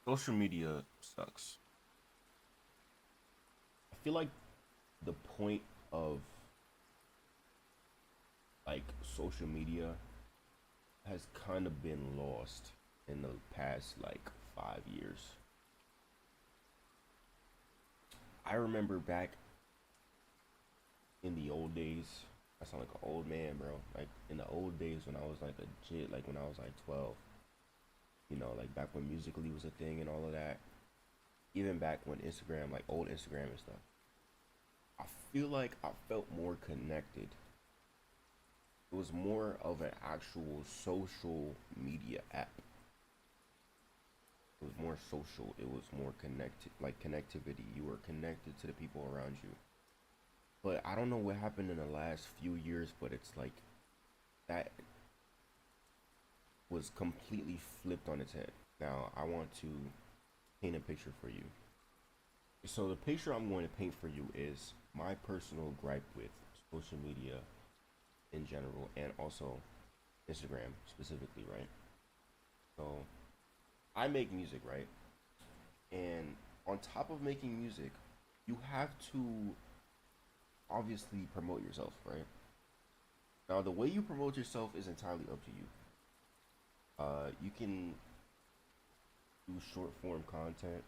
Social media sucks. I feel like the point of social media has kind of been lost in the past 5 years. I remember back in the old days. I sound like an old man, bro. Like in the old days when I was like a kid, like when I was like 12. Like back when Musically was a thing and all of that. Even back when Instagram, like old Instagram and stuff. I feel like I felt more connected. It was more of an actual social media app. It was more social. It was more connected, like connectivity. You were connected to the people around you. But I don't know what happened in the last few years, but it's like that was completely flipped on its head. Now, I want to paint a picture for you. So, the picture I'm going to paint for you is my personal gripe with social media in general and also Instagram specifically, right? So, I make music, right? And on top of making music, you have to obviously promote yourself, right? Now, the way you promote yourself is entirely up to you. You can do short form content.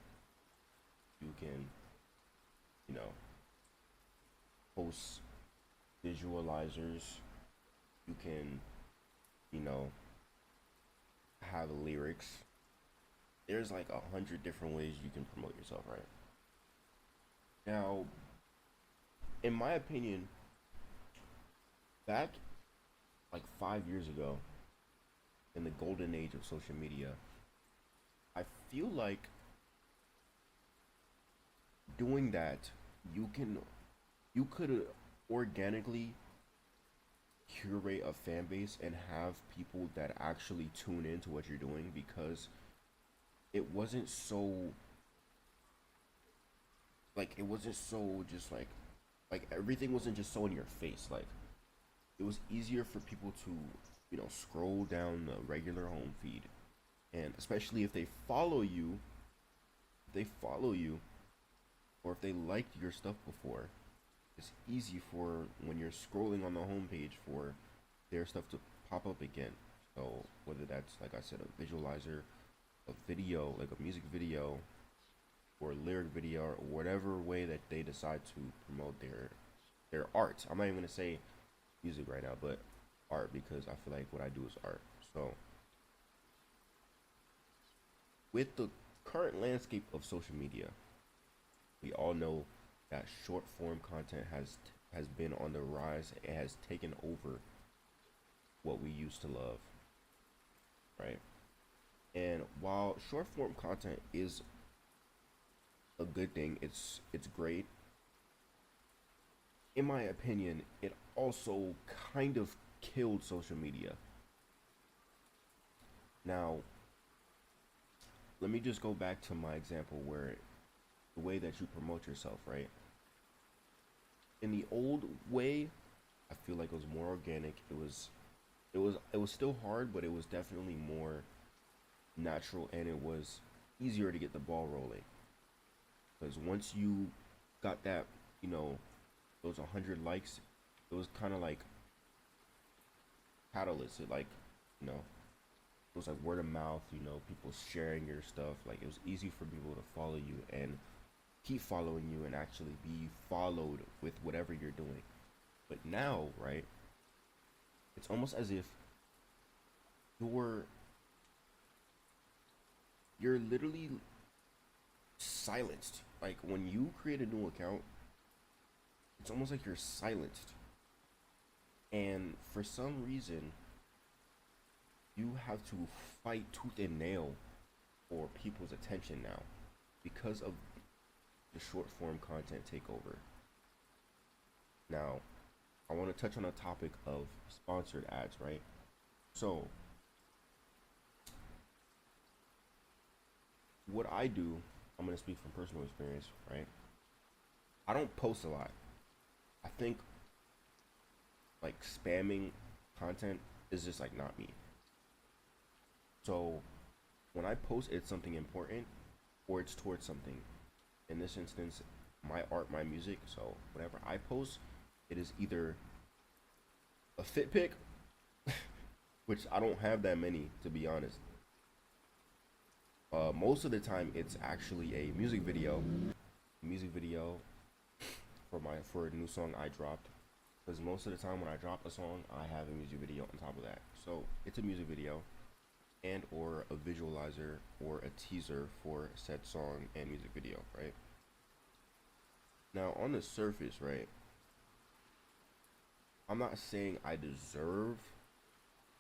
You can, you know, post visualizers. You can, you know, have lyrics. There's like 100 different ways you can promote yourself, right? Now, in my opinion, back like 5 years ago, in the golden age of social media, I feel like doing that, you could organically curate a fan base and have people that actually tune into what you're doing because it wasn't so it wasn't so just like everything wasn't just so in your face. Like it was easier for people to scroll down the regular home feed, and especially if they follow you or if they liked your stuff before, it's easy for when you're scrolling on the homepage for their stuff to pop up again. So whether that's like I said, a visualizer, a video, like a music video, or a lyric video, or whatever way that they decide to promote their art. I'm not even gonna say music right now, but art because I feel like what I do is art. So with the current landscape of social media, we all know that short form content has been on the rise. It has taken over what we used to love, right? And while short form content is a good thing, it's great. In my opinion, it also kind of killed social media. Now, let me just go back to my example where the way that you promote yourself, right? In the old way, I feel like it was more organic. It was still hard, but it was definitely more natural and it was easier to get the ball rolling. Because once you got that, you know, those 100 likes, it was kind of like catalyst. It was like word of mouth, people sharing your stuff. Like it was easy for people to follow you and keep following you and actually be followed with whatever you're doing. But now, right, it's almost as if you're you're literally silenced. Like when you create a new account, it's almost like you're silenced. And for some reason, you have to fight tooth and nail for people's attention now because of the short form content takeover. Now, I want to touch on a topic of sponsored ads, right? So, what I do, I'm going to speak from personal experience, right? I don't post a lot. I think like spamming content is just like not me. So, when I post, it's something important. or it's towards something. In this instance, my art, my music. So whenever I post, it is either a fit pic, which I don't have that many to be honest. Most of the time, it's actually a music video for a new song I dropped. Because most of the time when I drop a song, I have a music video on top of that. So it's a music video and or a visualizer or a teaser for said song and music video, right? Now on the surface, right, I'm not saying I deserve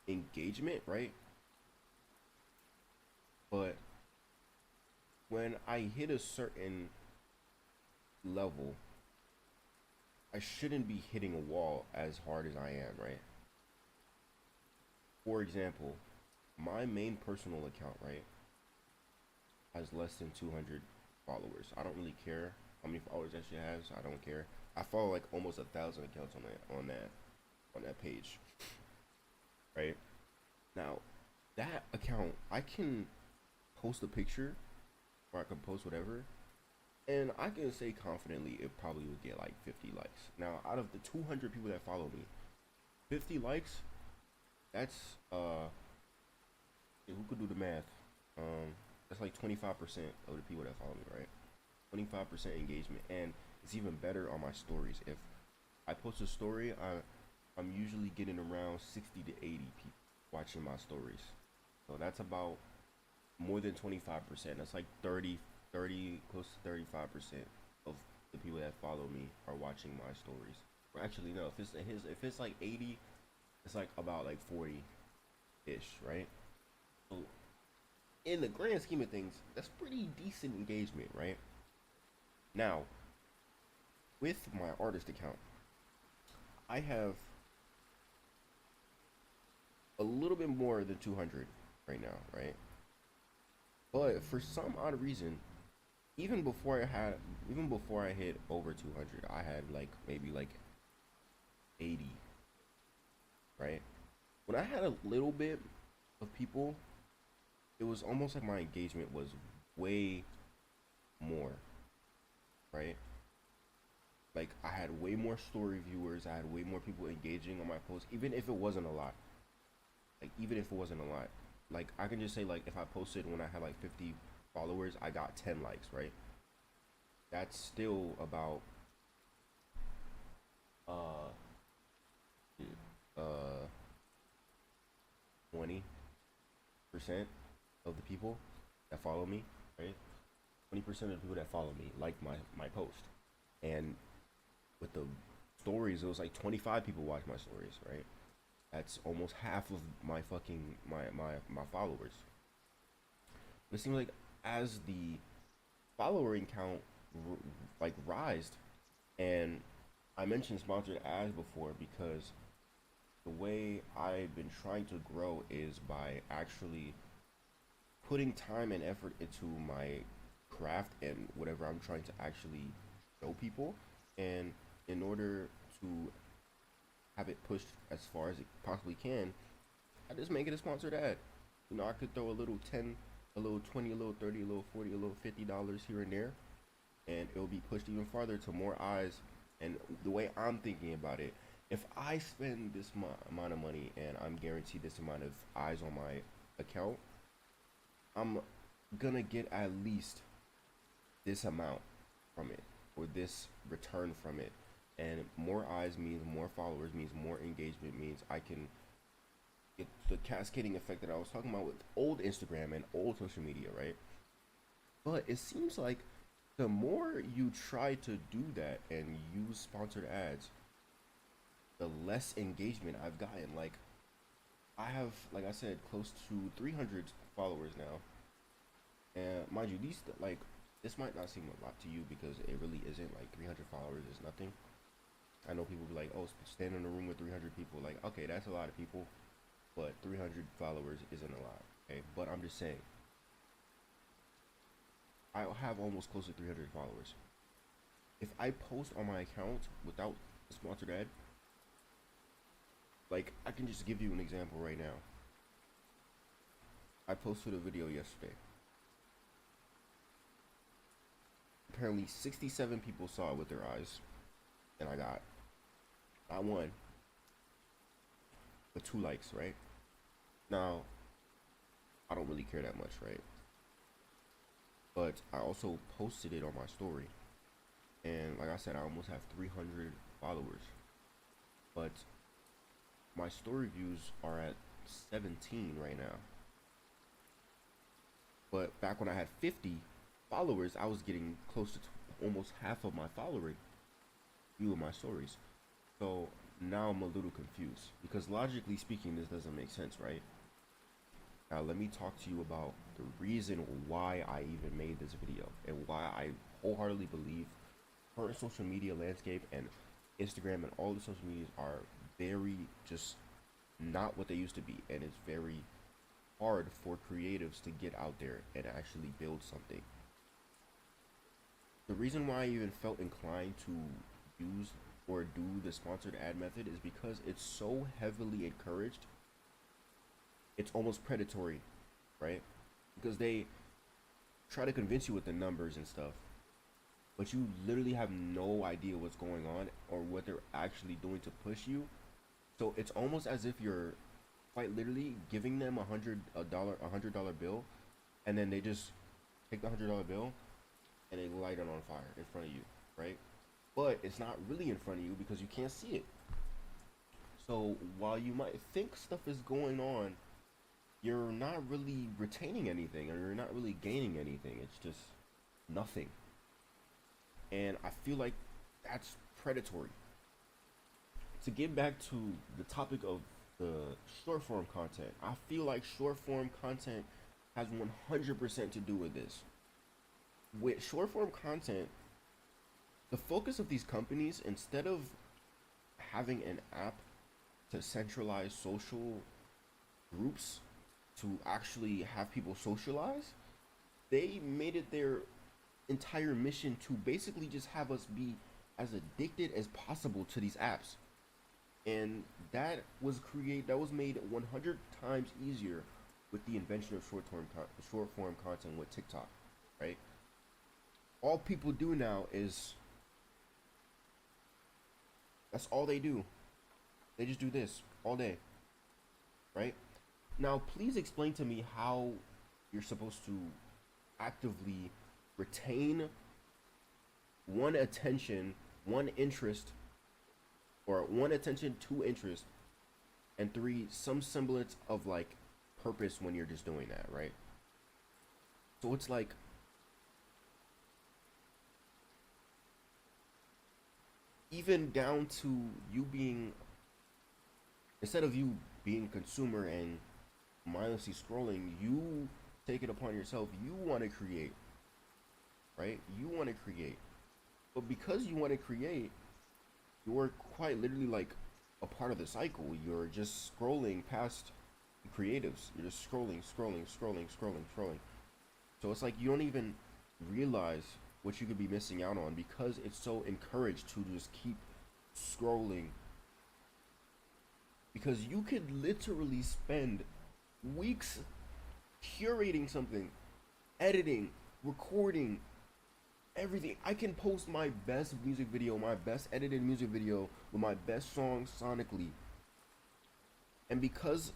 engagement, right? But when I hit a certain level, I shouldn't be hitting a wall as hard as I am, right? For example, my main personal account, right, has less than 200 followers. I don't really care how many followers that shit has. I don't care. I follow like almost 1,000 accounts on that page, right? Now, that account, I can post a picture or I can post whatever, and I can say confidently it probably would get like 50 likes. Now, out of the 200 people that follow me, 50 likes, that's who could do the math? That's like 25% of the people that follow me, right? 25% engagement, and it's even better on my stories. If I post a story, I'm usually getting around 60 to 80 people watching my stories. So that's about more than 25%. That's like 30, close to 35% of the people that follow me are watching my stories. Or actually, no, if it's like 80, it's like about like 40-ish, right? So in the grand scheme of things, that's pretty decent engagement, right? Now, with my artist account, I have a little bit more than 200 right now, right? But for some odd reason, even before I hit over 200, I had like maybe like 80, right? When I had a little bit of people, it was almost like my engagement was way more, right? Like I had way more story viewers, I had way more people engaging on my posts, even if it wasn't a lot. Like even if it wasn't a lot, like I can just say like if I posted when I had like 50 followers, I got 10 likes, right? That's still about uh uh 20% of the people that follow me, right? 20% of the people that follow me like my post. And with the stories, it was like 25 people watch my stories, right? That's almost half of my fucking my followers. It seems like as the following count like rised, and I mentioned sponsored ads before because the way I've been trying to grow is by actually putting time and effort into my craft and whatever I'm trying to actually show people. And in order to have it pushed as far as it possibly can, I just make it a sponsored ad. You know, I could throw a little 10, a little 20, a little 30, a little 40, a little $50 here and there, and it'll be pushed even farther to more eyes. And the way I'm thinking about it, if I spend this amount of money and I'm guaranteed this amount of eyes on my account, I'm gonna get at least this amount from it or this return from it. And more eyes means more followers, means more engagement, means I can get the cascading effect that I was talking about with old Instagram and old social media, right? But it seems like the more you try to do that and use sponsored ads, the less engagement I've gotten. Like I have, like I said, close to 300 followers now. And mind you, these like this might not seem a lot to you because it really isn't. Like 300 followers is nothing. I know people be like, oh, stand in a room with 300 people. Like, okay, that's a lot of people, but 300 followers isn't a lot. Okay, but I'm just saying, I have almost close to 300 followers. If I post on my account without a sponsored ad, like I can just give you an example right now. I posted a video yesterday. apparently 67 people saw it with their eyes, and I got not one, but 2 likes, right? Now, I don't really care that much, right? But I also posted it on my story, and like I said, I almost have 300 followers, but my story views are at 17 right now. But back when I had 50 followers, I was getting close to almost half of my follower view of my stories. So now I'm a little confused because logically speaking, this doesn't make sense, right? Now let me talk to you about the reason why I even made this video and why I wholeheartedly believe current social media landscape and Instagram and all the social medias are very just not what they used to be, and it's very hard for creatives to get out there and actually build something. The reason why I even felt inclined to use or do the sponsored ad method is because it's so heavily encouraged. It's almost predatory, right? Because they try to convince you with the numbers and stuff, but you literally have no idea what's going on or what they're actually doing to push you. So it's almost as if you're quite literally giving them $100 bill, and then they just take the $100 bill and they light it on fire in front of you, right? But it's not really in front of you because you can't see it. So while you might think stuff is going on, you're not really retaining anything or you're not really gaining anything. It's just nothing. And I feel like that's predatory. To get back to the topic of the short form content, I feel like short form content has 100% to do with this. With short form content, the focus of these companies, instead of having an app to centralize social groups to actually have people socialize, they made it their entire mission to basically just have us be as addicted as possible to these apps. And that was made 100 times easier with the invention of short form content with TikTok, right? All people do now is that's all they do. They just do this all day, right? Now, please explain to me how you're supposed to actively retain one attention, one interest, or one attention, two interest, and three, some semblance of like purpose when you're just doing that, right? So it's like even down to you being, instead of you being a consumer and mindlessly scrolling, you take it upon yourself. You want to create, right? You want to create. But because you want to create, you're quite literally like a part of the cycle. You're just scrolling past the creatives. You're just scrolling. So it's like you don't even realize what you could be missing out on because it's so encouraged to just keep scrolling. Because you could literally spend weeks curating something, editing, recording, everything. I can post my best music video, my best edited music video with my best song sonically. And because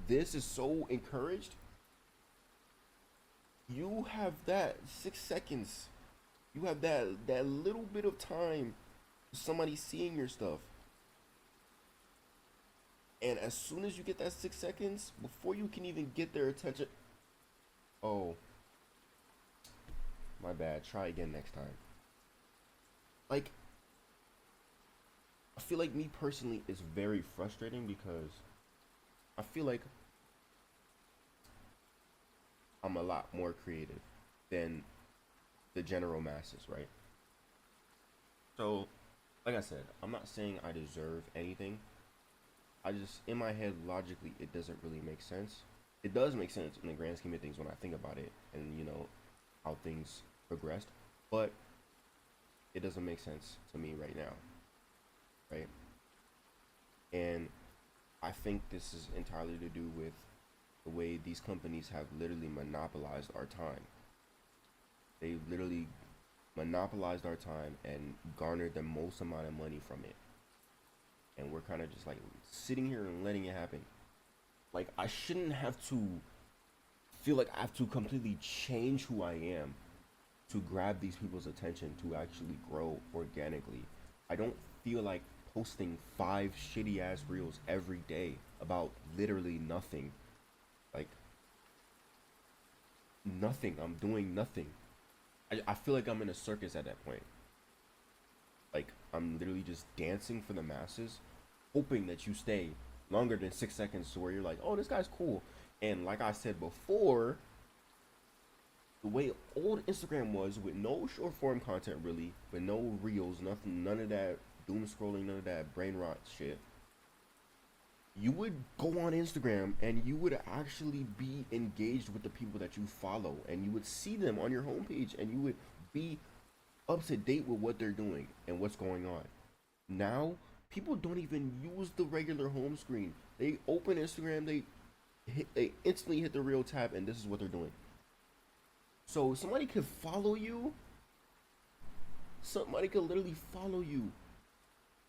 this is so encouraged, you have that 6 seconds. You have that little bit of time somebody seeing your stuff. And as soon as you get that 6 seconds, before you can even get their attention, oh, my bad. Try again next time. Like, I feel like me personally is very frustrating because I feel like I'm a lot more creative than the general masses, right? So, like I said, I'm not saying I deserve anything. I just, in my head, logically, it doesn't really make sense. It does make sense in the grand scheme of things when I think about it and, you know, how things progressed. But it doesn't make sense to me right now, right? And I think this is entirely to do with the way these companies have literally monopolized our time. They literally monopolized our time and garnered the most amount of money from it. And we're kind of just like sitting here and letting it happen. Like, I shouldn't have to feel like I have to completely change who I am to grab these people's attention to actually grow organically. I don't feel like posting 5 shitty ass reels every day about literally nothing. Like, nothing. I'm doing nothing. I feel like I'm in a circus at that point. Like, I'm literally just dancing for the masses, hoping that you stay longer than 6 seconds to where you're like, oh, this guy's cool. And like I said before, the way old Instagram was, with no short form content really, with no reels, nothing, none of that doom scrolling, none of that brain rot shit. You would go on Instagram and you would actually be engaged with the people that you follow, and you would see them on your homepage, and you would be up to date with what they're doing and what's going on. Now, people don't even use the regular home screen. They open Instagram, they instantly hit the real tab, and this is what they're doing. So somebody could follow you. Somebody could literally follow you.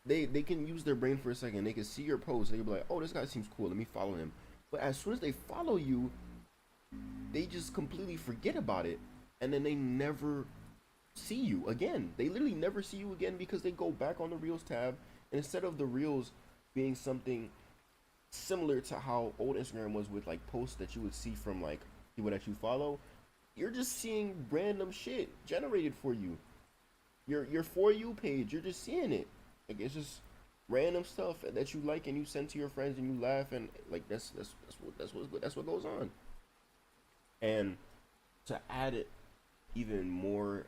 They can use their brain for a second. They can see your post. They can be like, oh, this guy seems cool. Let me follow him. But as soon as they follow you, they just completely forget about it, and then they never see you again. They literally never see you again because they go back on the Reels tab, and instead of the Reels being something similar to how old Instagram was, with like posts that you would see from like people that you follow, you're just seeing random shit generated for you. Your For You page, you're just seeing it. Like, it's just random stuff that you like and you send to your friends and you laugh, and like that's what goes on. And to add it even more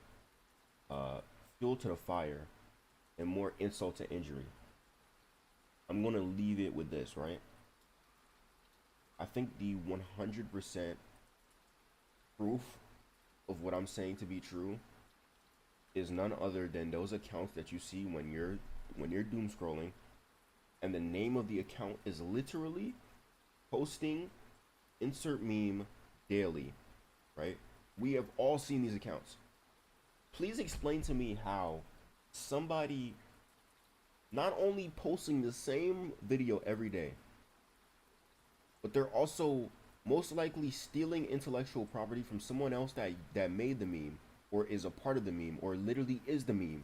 fuel to the fire and more insult to injury, I'm gonna leave it with this, right? I think the 100% proof of what I'm saying to be true is none other than those accounts that you see when you're doom scrolling, and the name of the account is literally posting insert meme daily, right? We have all seen these accounts. Please explain to me how somebody not only posting the same video every day, but they're also most likely stealing intellectual property from someone else that made the meme, or is a part of the meme, or literally is the meme.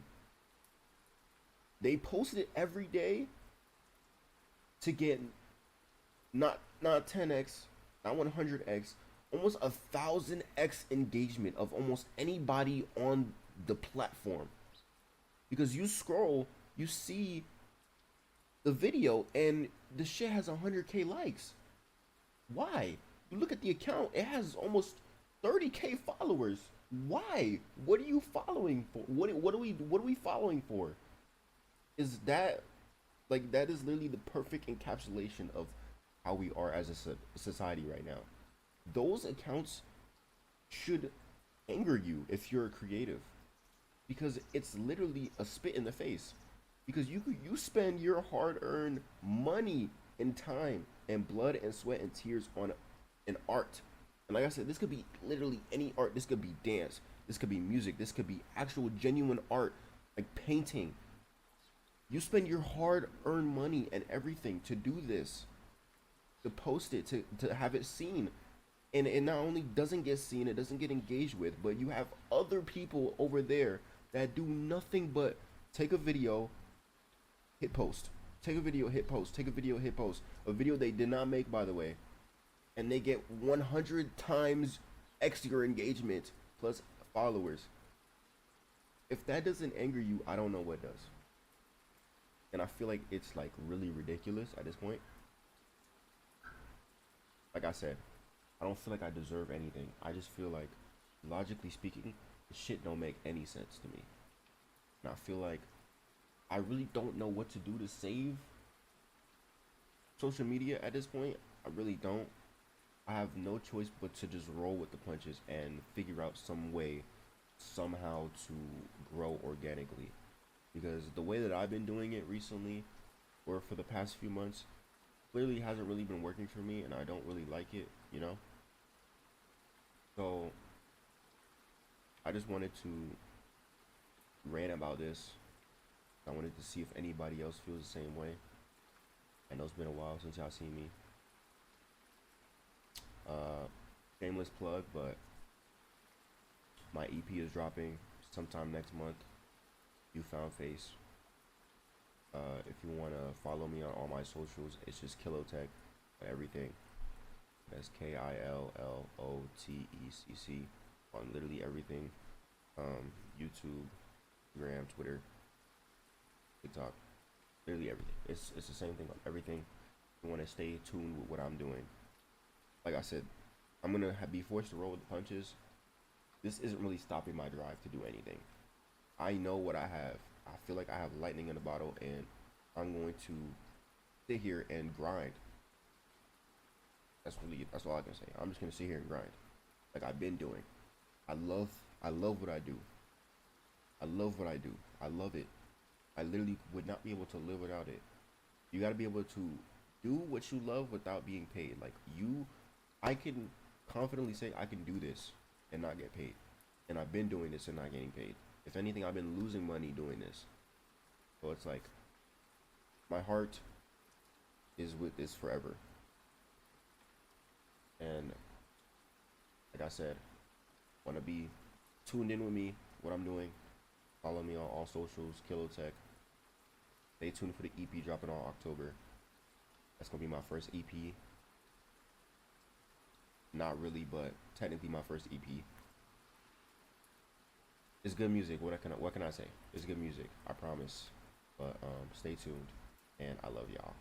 They post it every day to get not 10x, not 100x, almost 1,000x engagement of almost anybody on the platform. Because you scroll, you see the video, and the shit has 100k likes. Why? You look at the account, it has almost 30k followers. Why? What are you following for? What are we following for? Is that, like, that is literally the perfect encapsulation of how we are as a society right now. Those accounts should anger you if you're a creative, because it's literally a spit in the face. Because you spend your hard-earned money and time and blood and sweat and tears on an art. And like I said, this could be literally any art. This could be dance. This could be music. This could be actual genuine art, like painting. You spend your hard-earned money and everything to do this, to post it, to have it seen. And it not only doesn't get seen, it doesn't get engaged with, but you have other people over there that do nothing but take a video, hit post. Take a video, hit post. Take a video, hit post. A video they did not make, by the way. And they get 100 times extra engagement plus followers. If that doesn't anger you, I don't know what does. And I feel like it's like really ridiculous at this point. Like I said, I don't feel like I deserve anything. I just feel like, logically speaking, the shit don't make any sense to me. And I feel like I really don't know what to do to save social media at this point. I really don't. I have no choice but to just roll with the punches and figure out some way, somehow, to grow organically. Because the way that I've been doing it recently, or for the past few months, clearly hasn't really been working for me, and I don't really like it, you know? So, I just wanted to rant about this. I wanted to see if anybody else feels the same way. I know it's been a while since y'all seen me. Uh, Shameless plug, but my EP is dropping sometime next month. You Found Face. If you want to follow me on all my socials, it's just Killotech, everything. That's KILLOTECC on literally everything. YouTube, Instagram, Twitter, TikTok, literally everything. It's the same thing on everything. You want to stay tuned with what I'm doing. Like I said, I'm gonna be forced to roll with the punches. This isn't really stopping my drive to do anything. I know what I have. I feel like I have lightning in a bottle, and I'm going to sit here and grind. That's all I can say. I'm just gonna sit here and grind, like I've been doing. I love what I do. I love what I do. I love it. I literally would not be able to live without it. You gotta be able to do what you love without being paid. Like I can confidently say I can do this and not get paid, and I've been doing this and not getting paid. If anything, I've been losing money doing this. So it's like my heart is with this forever. And like I said, want to be tuned in with me, what I'm doing. Follow me on all socials, Killotech. Stay tuned for the EP dropping on October. That's gonna be my first EP. Not really, but technically my first EP. It's good music. What can I say? It's good music. I promise. But stay tuned, and I love y'all.